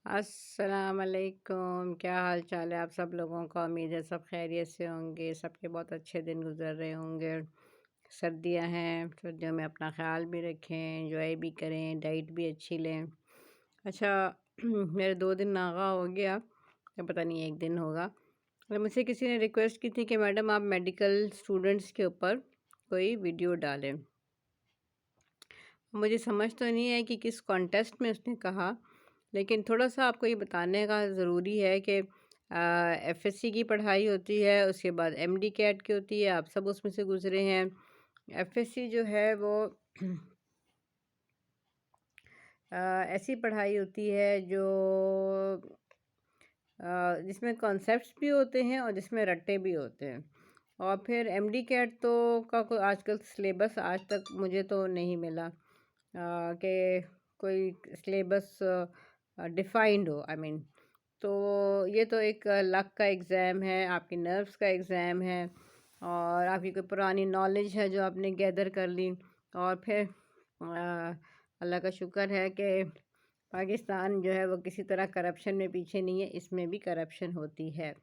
السلام علیکم، کیا حال چال ہے آپ سب لوگوں کا؟ امید ہے سب خیریت سے ہوں گے، سب کے بہت اچھے دن گزر رہے ہوں گے۔ سردیاں ہیں، سردیوں میں اپنا خیال بھی رکھیں، انجوائے بھی کریں، ڈائٹ بھی اچھی لیں۔ اچھا میرے 2 دن ناغا ہو گیا، یا پتہ نہیں 1 دن ہوگا، اور مجھ سے کسی نے ریکویسٹ کی تھی کہ میڈم آپ میڈیکل اسٹوڈنٹس کے اوپر کوئی ویڈیو ڈالیں۔ مجھے سمجھ تو نہیں ہے کہ کس کانٹیسٹ میں اس نے کہا، لیکن تھوڑا سا آپ کو یہ بتانے کا ضروری ہے کہ ایف ایس سی کی پڑھائی ہوتی ہے، اس کے بعد ایم ڈی کیٹ کی ہوتی ہے، آپ سب اس میں سے گزرے ہیں۔ ایف ایس سی جو ہے وہ ایسی پڑھائی ہوتی ہے جو جس میں کانسیپٹس بھی ہوتے ہیں اور جس میں رٹے بھی ہوتے ہیں۔ اور پھر ایم ڈی کیٹ تو کا کوئی آج کل سلیبس آج تک مجھے تو نہیں ملا کہ کوئی سلیبس ڈیفائنڈ ہو، تو یہ تو ایک لک کا ایگزام ہے، آپ کی نروس کا ایگزام ہے، اور آپ کی کوئی پرانی نالج ہے جو آپ نے گیدر کر لی۔ اور پھر اللہ کا شکر ہے کہ پاکستان جو ہے وہ کسی طرح کرپشن میں پیچھے نہیں ہے، اس میں بھی کرپشن ہوتی ہے۔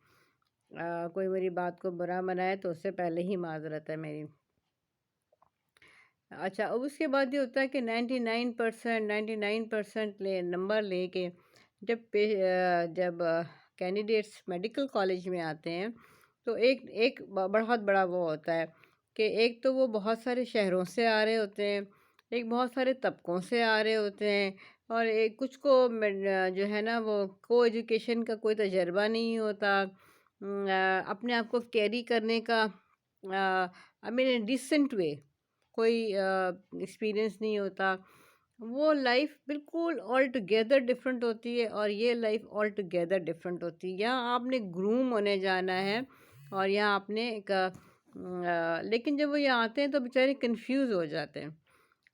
کوئی میری بات کو برا منائے تو اس سے پہلے ہی معذرت ہے میری۔ اچھا، اب اس کے بعد یہ ہوتا ہے کہ 99% نمبر لے کے جب کینڈیڈیٹس میڈیکل کالج میں آتے ہیں تو ایک بہت بڑا وہ ہوتا ہے کہ ایک تو وہ بہت سارے شہروں سے آ رہے ہوتے ہیں، ایک بہت سارے طبقوں سے آ رہے ہوتے ہیں، اور ایک کچھ کو جو ہے نا وہ کو ایجوکیشن کا کوئی تجربہ نہیں ہوتا، اپنے آپ کو کیری کرنے کا ڈیسنٹ وے کوئی ایکسپیرئنس نہیں ہوتا۔ وہ لائف بالکل آل ٹوگیدر ڈفرینٹ ہوتی ہے، اور یہ لائف آل ٹوگیدر ڈفرینٹ ہوتی ہے۔ یہاں آپ نے گروم ہونے جانا ہے، اور یہاں آپ نے لیکن جب وہ یہاں آتے ہیں تو بیچارے کنفیوز ہو جاتے ہیں۔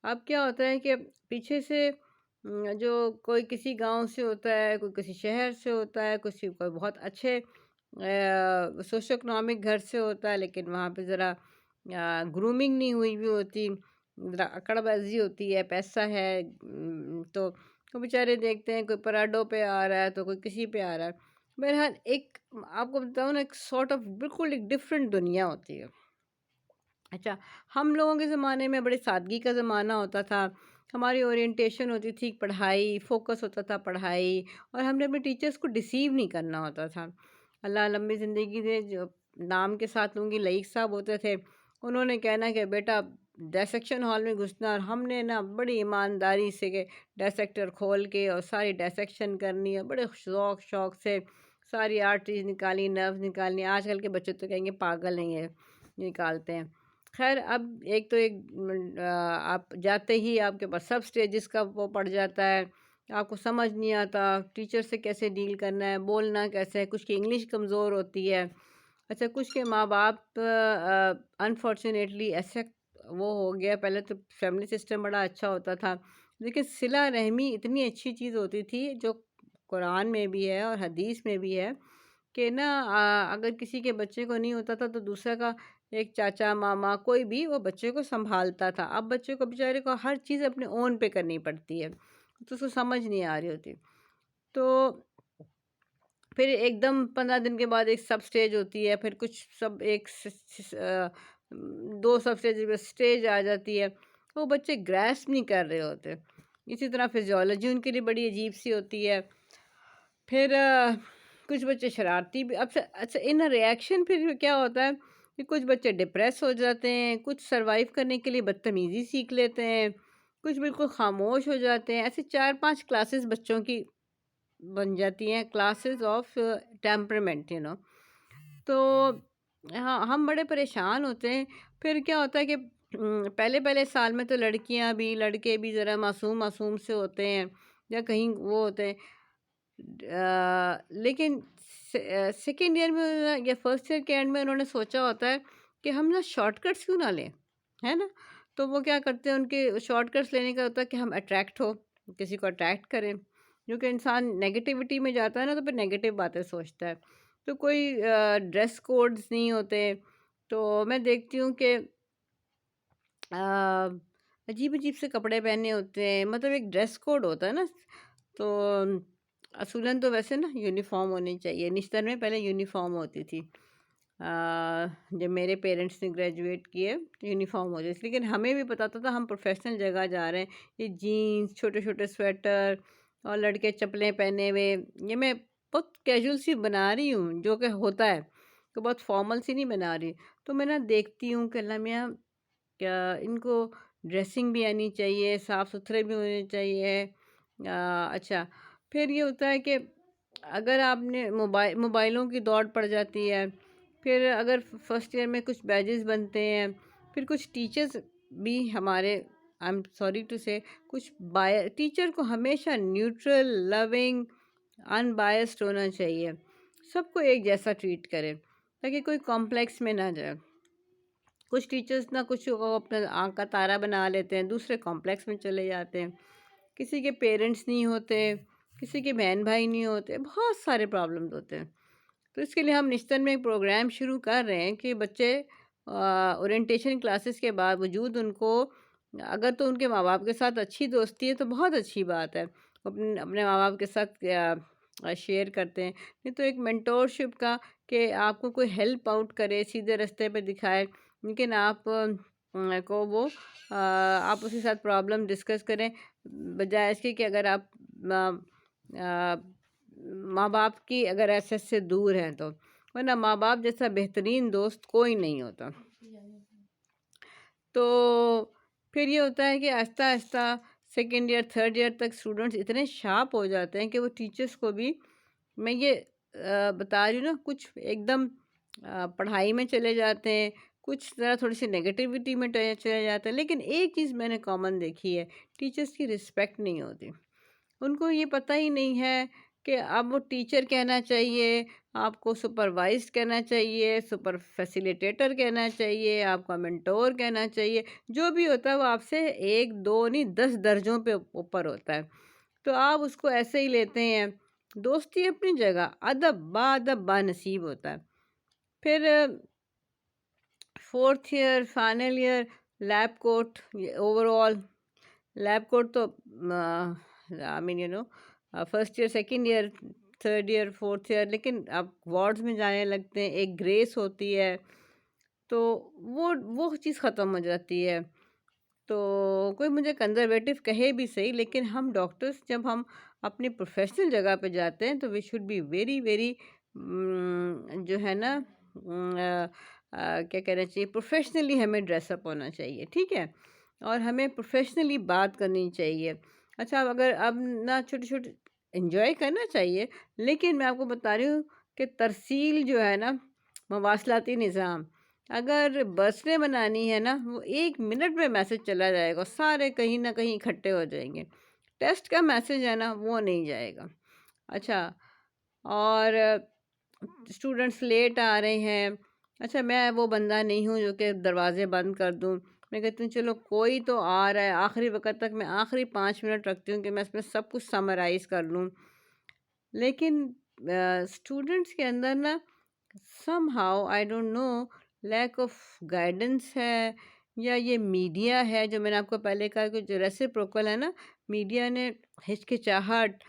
اب کیا ہوتا ہے کہ پیچھے سے جو کوئی کسی گاؤں سے ہوتا ہے، کوئی کسی شہر سے ہوتا ہے، کوئی بہت اچھے سوشو اکنامک گھر سے ہوتا ہے، لیکن وہاں پہ ذرا گرومنگ نہیں ہوئی بھی ہوتی، ذرا اکڑ بازی ہوتی ہے، پیسہ ہے، تو وہ بیچارے دیکھتے ہیں کوئی پراڈو پہ آ رہا ہے تو کوئی کسی پہ آ رہا ہے۔ بہرحال ایک آپ کو بتاؤں نا، ایک سارٹ آف بالکل ایک ڈفرینٹ دنیا ہوتی ہے۔ اچھا، ہم لوگوں کے زمانے میں بڑے سادگی کا زمانہ ہوتا تھا، ہماری اورینٹیشن ہوتی تھی پڑھائی، فوکس ہوتا تھا پڑھائی، اور ہم نے اپنے ٹیچرز کو ڈیسیو نہیں کرنا ہوتا تھا۔ اللہ لمبی زندگی دے، جو نام کے ساتھ لوں گی لئیق صاحب ہوتے تھے، انہوں نے کہنا کہ بیٹا ڈائسیکشن ہال میں گھسنا، اور ہم نے نا بڑی ایمانداری سے کہ ڈائسیکٹر کھول کے اور ساری ڈائسیکشن کرنی، اور بڑے شوق سے ساری آرٹریز نکالنی، نروز نکالنی۔ آج کل کے بچے تو کہیں گے پاگل نہیں ہے نکالتے ہیں۔ خیر، اب ایک تو آپ جاتے ہی آپ کے پاس سب سٹیجز کا وہ پڑ جاتا ہے، آپ کو سمجھ نہیں آتا ٹیچر سے کیسے ڈیل کرنا ہے، بولنا کیسے ہے، کچھ کی انگلش کمزور ہوتی ہے۔ اچھا، کچھ کے ماں باپ انفارچونیٹلی ایسے وہ ہو گیا، پہلے تو فیملی سسٹم بڑا اچھا ہوتا تھا، لیکن صلہ رحمی اتنی اچھی چیز ہوتی تھی جو قرآن میں بھی ہے اور حدیث میں بھی ہے کہ نا اگر کسی کے بچے کو نہیں ہوتا تھا تو دوسرا کا ایک چاچا ماما کوئی بھی وہ بچے کو سنبھالتا تھا۔ اب بچے کو بیچارے کو ہر چیز اپنے اون پہ کرنی پڑتی ہے، تو اس کو سمجھ نہیں آ رہی ہوتی، تو پھر ایک دم 15 دن کے بعد ایک سب سٹیج ہوتی ہے، پھر کچھ سب ایک 2 سب سٹیج آ جاتی ہے، وہ بچے گریسپ نہیں کر رہے ہوتے۔ اسی طرح فزیولوجی ان کے لیے بڑی عجیب سی ہوتی ہے۔ پھر کچھ بچے شرارتی بھی، اچھا ان ریاکشن پھر کیا ہوتا ہے کہ کچھ بچے ڈپریس ہو جاتے ہیں، کچھ سروائیو کرنے کے لیے بدتمیزی سیکھ لیتے ہیں، کچھ بالکل خاموش ہو جاتے ہیں۔ ایسے 4-5 کلاسز بچوں کی بن جاتی ہیں، کلاسز آف ٹیمپرمنٹ تو ہاں، ہم بڑے پریشان ہوتے ہیں۔ پھر کیا ہوتا ہے کہ پہلے سال میں تو لڑکیاں بھی لڑکے بھی ذرا معصوم سے ہوتے ہیں، یا کہیں وہ ہوتے ہیں، لیکن سیکنڈ ایئر میں یا فرسٹ ایئر کے اینڈ میں انہوں نے سوچا ہوتا ہے کہ ہم نا شارٹ کٹس کیوں نہ لیں، ہے نا؟ تو وہ کیا کرتے ہیں، ان کے شارٹ کٹس لینے کا ہوتا ہے کہ ہم اٹریکٹ ہو، کسی کو اٹریکٹ کریں، کیونکہ انسان نیگیٹیوٹی میں جاتا ہے نا تو پھر نیگیٹیو باتیں سوچتا ہے۔ تو کوئی ڈریس کوڈز نہیں ہوتے، تو میں دیکھتی ہوں کہ عجیب سے کپڑے پہنے ہوتے ہیں، مطلب ایک ڈریس کوڈ ہوتا ہے نا، تو اصولاً تو ویسے نا یونیفارم ہونی چاہیے، نشتر میں پہلے یونیفارم ہوتی تھی، جب میرے پیرنٹس نے گریجویٹ کیے تو یونیفارم ہو جائے، لیکن ہمیں بھی پتہ تھا ہم پروفیشنل جگہ جا رہے ہیں، یہ جینز، چھوٹے چھوٹے سویٹر اور لڑکے چپلیں پہنے ہوئے، یہ میں بہت کیجول سی بنا رہی ہوں جو کہ ہوتا ہے، تو بہت فارمل سی نہیں بنا رہی، تو میں نا دیکھتی ہوں کہ اللہ میاں کیا ان کو ڈریسنگ بھی آنی چاہیے، صاف ستھرے بھی ہونے چاہیے، اچھا پھر یہ ہوتا ہے کہ اگر آپ نے موبائلوں کی دوڑ پڑ جاتی ہے، پھر اگر فرسٹ ایئر میں کچھ بیجز بنتے ہیں، پھر کچھ ٹیچرز بھی ہمارے آئی ایم سوری ٹو سے کچھ ٹیچر کو ہمیشہ نیوٹرل، لونگ، ان بائسڈ ہونا چاہیے، سب کو ایک جیسا ٹریٹ کرے تاکہ کوئی کمپلیکس میں نہ جائے۔ کچھ ٹیچرز نہ کچھ وہ اپنا آنکھ کا تارا بنا لیتے ہیں، دوسرے کمپلیکس میں چلے جاتے ہیں، کسی کے پیرنٹس نہیں ہوتے، کسی کے بہن بھائی نہیں ہوتے، بہت سارے پرابلمز ہوتے ہیں۔ تو اس کے لیے ہم نشتر میں ایک پروگرام شروع کر رہے ہیں کہ بچے اورینٹیشن کلاسز کے باوجود ان کو اگر تو ان کے ماں باپ کے ساتھ اچھی دوستی ہے تو بہت اچھی بات ہے، اپنے ماں باپ کے ساتھ شیئر کرتے ہیں، نہیں تو ایک مینٹورشپ کا کہ آپ کو کوئی ہیلپ آؤٹ کرے، سیدھے رستے پہ دکھائے، لیکن آپ کو وہ آپ اس کے ساتھ پرابلم ڈسکس کریں، بجائے اس کے کہ اگر آپ ماں باپ کی اگر ایسے سے دور ہیں تو، ورنہ ماں باپ جیسا بہترین دوست کوئی نہیں ہوتا۔ تو پھر یہ ہوتا ہے کہ آہستہ آہستہ سیکنڈ ایئر تھرڈ ایئر تک اسٹوڈنٹس اتنے شارپ ہو جاتے ہیں کہ وہ ٹیچرس کو بھی، میں یہ بتا رہی ہوں نا، کچھ ایک دم پڑھائی میں چلے جاتے ہیں، کچھ ذرا تھوڑی سی نگیٹیوٹی میں چلے جاتے ہیں، لیکن ایک چیز میں نے کامن دیکھی ہے، ٹیچرس کی رسپیکٹ نہیں ہوتی، ان کو یہ پتہ ہی نہیں ہے کہ اب وہ ٹیچر کہنا چاہیے، آپ کو سپروائزڈ کہنا چاہیے، سپر فیسیلیٹیٹر کہنا چاہیے، آپ کا منٹور کہنا چاہیے، جو بھی ہوتا ہے وہ آپ سے ایک دو نہیں 10 درجوں پہ اوپر ہوتا ہے، تو آپ اس کو ایسے ہی لیتے ہیں۔ دوستی اپنی جگہ، ادب با نصیب ہوتا ہے۔ پھر fourth year final year lab coat, overall lab coat تو I mean first year second year third year fourth year, لیکن آپ وارڈز میں جانے لگتے ہیں، ایک گریس ہوتی ہے، تو وہ چیز ختم ہو جاتی ہے۔ تو کوئی مجھے کنزرویٹو کہے بھی صحیح، لیکن ہم ڈاکٹرس جب ہم اپنی پروفیشنل جگہ پہ جاتے ہیں تو we should be very very جو ہے نا کیا کہنا چاہیے، پروفیشنلی ہمیں ڈریس اپ ہونا چاہیے، ٹھیک ہے، اور ہمیں پروفیشنلی بات کرنی چاہیے۔ اچھا اگر اب نہ چھوٹے چھوٹے انجوائے کرنا چاہیے، لیکن میں آپ کو بتا رہی ہوں کہ ترسیل جو ہے نا، مواصلاتی نظام، اگر برتھ ڈے منانی ہے نا، وہ 1 منٹ میں میسج چلا جائے گا، سارے کہیں نہ کہیں اکٹھے ہو جائیں گے، ٹیسٹ کا میسج ہے نا وہ نہیں جائے گا۔ اچھا، اور اسٹوڈنٹس لیٹ آ رہے ہیں، اچھا میں وہ بندہ نہیں ہوں جو کہ دروازے بند کر دوں، میں کہتی ہوں چلو کوئی تو آ رہا ہے، آخری وقت تک میں آخری 5 منٹ رکھتی ہوں کہ میں اس میں سب کچھ سمرائز کر لوں، لیکن اسٹوڈنٹس کے اندر نا somehow I don't know lack of guidance ہے، یا یہ میڈیا ہے، جو میں نے آپ کو پہلے کہا کہ جو ریسیپروکل ہے نا، میڈیا نے ہچکچاہٹ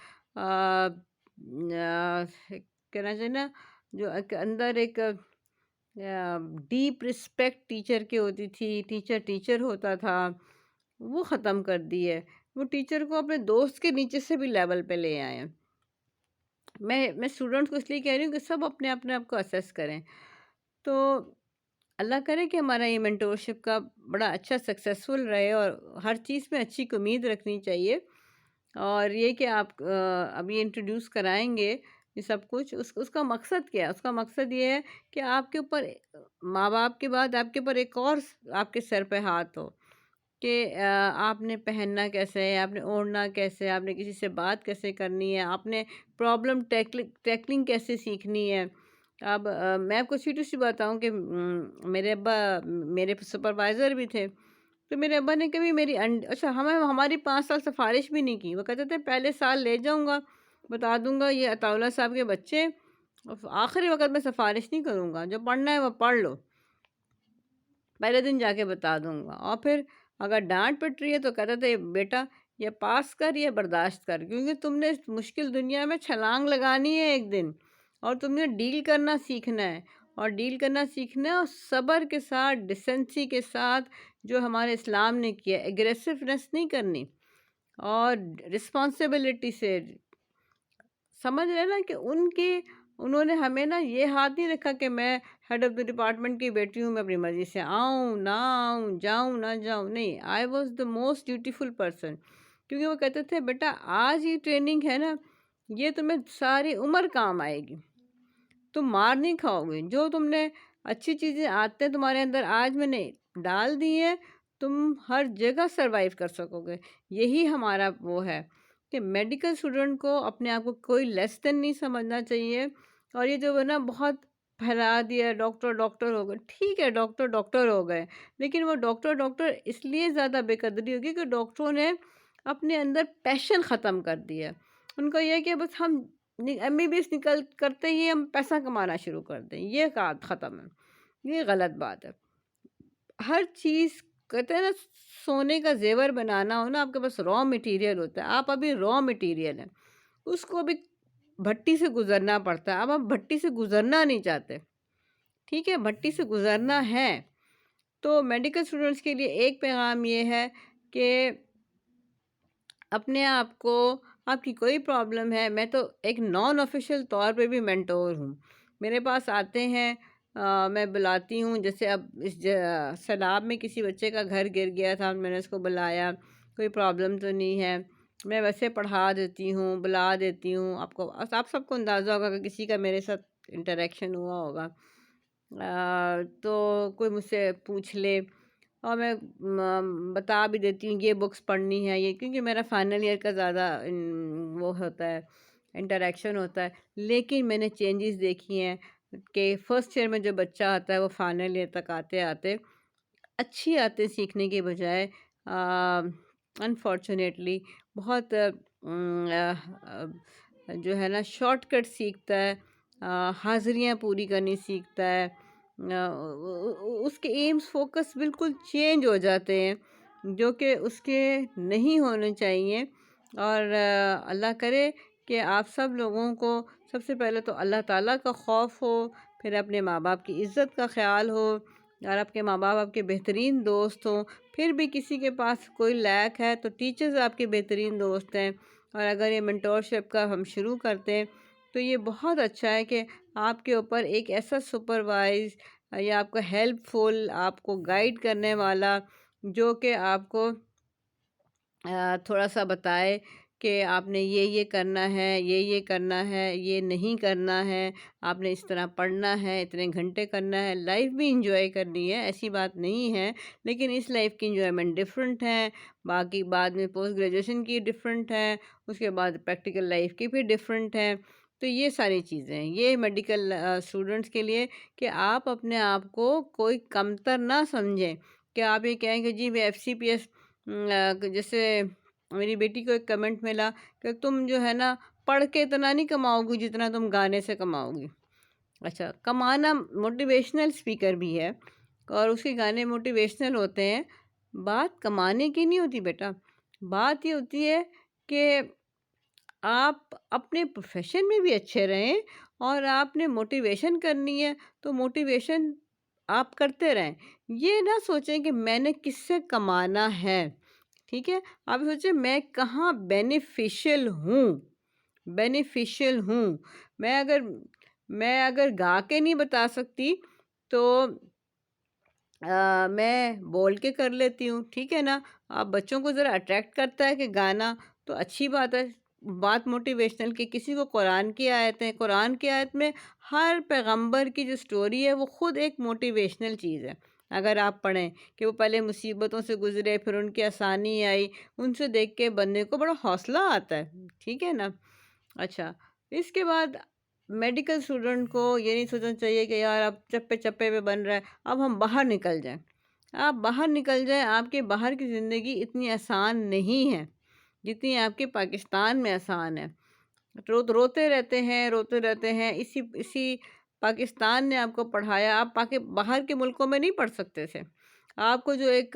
کہنا چاہیے نا، جو اندر ایک ڈیپ رسپیکٹ ٹیچر کی ہوتی تھی، ٹیچر ہوتا تھا، وہ ختم کر دی ہے۔ وہ ٹیچر کو اپنے دوست کے نیچے سے بھی لیول پہ لے آئے ہیں۔ میں اسٹوڈنٹس کو اس لیے کہہ رہی ہوں کہ سب اپنے آپ کو اسیس کریں، تو اللہ کرے کہ ہمارا یہ مینٹورشپ کا بڑا اچھا سکسیسفل رہے، اور ہر چیز میں اچھی امید رکھنی چاہیے، اور یہ کہ آپ اب یہ انٹروڈیوس کرائیں گے یہ سب کچھ، اس کا مقصد کیا ہے؟ اس کا مقصد یہ ہے کہ آپ کے اوپر ماں باپ کے بعد آپ کے اوپر ایک اور آپ کے سر پہ ہاتھ ہو، کہ آپ نے پہننا کیسے ہے، آپ نے اوڑھنا کیسے ہے، آپ نے کسی سے بات کیسے کرنی ہے، آپ نے پرابلم ٹیکلنگ کیسے سیکھنی ہے۔ اب میں آپ کو سیدھی سی بتاؤں کہ میرے ابا میرے سپروائزر بھی تھے، تو میرے ابا نے کبھی اچھا ہماری 5 سال سفارش بھی نہیں کی، وہ کہتے تھے پہلے سال لے جاؤں گا، بتا دوں گا یہ عطا اللہ صاحب کے بچے، آخری وقت میں سفارش نہیں کروں گا، جو پڑھنا ہے وہ پڑھ لو، پہلے دن جا کے بتا دوں گا، اور پھر اگر ڈانٹ پٹ رہی ہے تو کہتے تھے بیٹا یا پاس کر یا برداشت کر، کیونکہ تم نے اس مشکل دنیا میں چھلانگ لگانی ہے ایک دن، اور تم نے ڈیل کرنا سیکھنا ہے، اور ڈیل کرنا سیکھنا ہے، اور صبر کے ساتھ، ڈیسنسی کے ساتھ، جو ہمارے اسلام نے کیا، ایگریسونیس نہیں کرنی، اور رسپانسبلٹی سے، سمجھ رہے نا کہ انہوں نے ہمیں نا یہ ہاتھ نہیں رکھا کہ میں ہیڈ آف دی ڈپارٹمنٹ کی بیٹی ہوں، میں اپنی مرضی سے آؤں نہ آؤں، جاؤں نہ جاؤں، نہیں، I was the most beautiful person, کیونکہ وہ کہتے تھے بیٹا آج یہ ٹریننگ ہے نا، یہ تمہیں ساری عمر کام آئے گی، تم مار نہیں کھاؤ گے، جو تم نے اچھی چیزیں آتے ہیں تمہارے اندر آج میں نے ڈال دی ہیں، تم ہر جگہ سروائیو کر سکو گے۔ یہی ہمارا وہ ہے کہ میڈیکل اسٹوڈنٹ کو اپنے آپ کو کوئی لیس دین نہیں سمجھنا چاہیے، اور یہ جو ہے نا بہت پھیلا دیا ڈاکٹر ڈاکٹر ہو گئے، ٹھیک ہے ڈاکٹر ڈاکٹر ہو گئے، لیکن وہ ڈاکٹر ڈاکٹر اس لیے زیادہ بے قدری ہوگی کہ ڈاکٹروں نے اپنے اندر پیشن ختم کر دیا، ان کو یہ ہے کہ بس ہم MBBS نکل کرتے ہی ہم پیسہ کمانا شروع کر دیں، یہ ختم ہے، یہ غلط بات ہے۔ ہر چیز کہتے ہیں نا، سونے کا زیور بنانا ہو نا، آپ کے پاس را مٹیریل ہوتا ہے، آپ ابھی را مٹیریل ہیں، اس کو بھی بھٹی سے گزرنا پڑتا ہے، اب ہم بھٹی سے گزرنا نہیں چاہتے، ٹھیک ہے، بھٹی سے گزرنا ہے۔ تو میڈیکل اسٹوڈنٹس کے لیے ایک پیغام یہ ہے کہ اپنے آپ کو، آپ کی کوئی پرابلم ہے، میں تو ایک نان آفیشیل طور پہ بھی مینٹور ہوں، میرے پاس آتے ہیں، میں بلاتی ہوں، جیسے اب اس سیلاب میں کسی بچے کا گھر گر گیا تھا، میں نے اس کو بلایا، کوئی پرابلم تو نہیں ہے، میں ویسے پڑھا دیتی ہوں، بلا دیتی ہوں، آپ سب کو اندازہ ہوگا کہ کسی کا میرے ساتھ انٹریکشن ہوا ہوگا، تو کوئی مجھ سے پوچھ لے، اور میں بتا بھی دیتی ہوں یہ بکس پڑھنی ہے، یہ کیونکہ میرا فائنل ایئر کا زیادہ وہ ہوتا ہے، انٹریکشن ہوتا ہے، لیکن میں نے چینجز دیکھی ہیں کہ فرسٹ ایئر میں جو بچہ آتا ہے وہ فائنل ایئر تک آتے آتے اچھی آتے سیکھنے کے بجائے انفارچونیٹلی بہت جو ہے نا شارٹ کٹ سیکھتا ہے، حاضریاں پوری کرنی سیکھتا ہے، اس کے ایمز فوکس بالکل چینج ہو جاتے ہیں جو کہ اس کے نہیں ہونے چاہیے، اور اللہ کرے کہ آپ سب لوگوں کو سب سے پہلے تو اللہ تعالیٰ کا خوف ہو، پھر اپنے ماں باپ کی عزت کا خیال ہو، اور آپ کے ماں باپ آپ کے بہترین دوست ہوں، پھر بھی کسی کے پاس کوئی لیک ہے تو ٹیچرز آپ کے بہترین دوست ہیں، اور اگر یہ منٹورشپ کا ہم شروع کرتے ہیں تو یہ بہت اچھا ہے کہ آپ کے اوپر ایک ایسا سپروائز یا آپ کا ہیلپ فل، آپ کو گائیڈ کرنے والا، جو کہ آپ کو تھوڑا سا بتائے کہ آپ نے یہ کرنا ہے، یہ کرنا ہے، یہ نہیں کرنا ہے، آپ نے اس طرح پڑھنا ہے، اتنے گھنٹے کرنا ہے، لائف بھی انجوائے کرنی ہے، ایسی بات نہیں ہے، لیکن اس لائف کی انجوائمنٹ ڈفرینٹ ہے، باقی بعد میں پوسٹ گریجویشن کی ڈفرینٹ ہے، اس کے بعد پریکٹیکل لائف کی بھی ڈفرینٹ ہے، تو یہ ساری چیزیں ہیں، یہ میڈیکل اسٹوڈنٹس کے لیے کہ آپ اپنے آپ کو کوئی کمتر نہ سمجھیں، کہ آپ یہ کہیں کہ جی میں FCPS، جیسے میری بیٹی کو ایک کمنٹ ملا کہ تم جو ہے نا پڑھ کے اتنا نہیں کماؤ گی جتنا تم گانے سے کماؤ گی۔ اچھا، کمانا، موٹیویشنل اسپیکر بھی ہے اور اس کے گانے موٹیویشنل ہوتے ہیں، بات کمانے کی نہیں ہوتی بیٹا، بات یہ ہوتی ہے کہ آپ اپنے پروفیشن میں بھی اچھے رہیں، اور آپ نے موٹیویشن کرنی ہے تو موٹیویشن آپ کرتے رہیں، یہ نہ سوچیں کہ میں نے کس سے کمانا ہے، ٹھیک ہے، آپ سوچیں میں کہاں بینیفیشل ہوں، بینیفیشل ہوں، میں اگر گا کے نہیں بتا سکتی تو میں بول کے کر لیتی ہوں، ٹھیک ہے نا، آپ بچوں کو ذرا اٹریکٹ کرتا ہے کہ گانا، تو اچھی بات ہے، بات موٹیویشنل کی، کسی کو قرآن کی آیتیں، قرآن کی آیت میں ہر پیغمبر کی جو سٹوری ہے وہ خود ایک موٹیویشنل چیز ہے، اگر آپ پڑھیں کہ وہ پہلے مصیبتوں سے گزرے، پھر ان کی آسانی آئی، ان سے دیکھ کے بندے کو بڑا حوصلہ آتا ہے، ٹھیک ہے نا۔ اچھا، اس کے بعد میڈیکل اسٹوڈنٹ کو یہ نہیں سوچنا چاہیے کہ یار اب چپے چپے پہ بن رہا ہے، اب ہم باہر نکل جائیں، آپ باہر نکل جائیں، آپ کے باہر کی زندگی اتنی آسان نہیں ہے جتنی آپ کے پاکستان میں آسان ہے، روتے رہتے ہیں، روتے رہتے ہیں، اسی پاکستان نے آپ کو پڑھایا، آپ باہر کے ملکوں میں نہیں پڑھ سکتے تھے، آپ کو جو ایک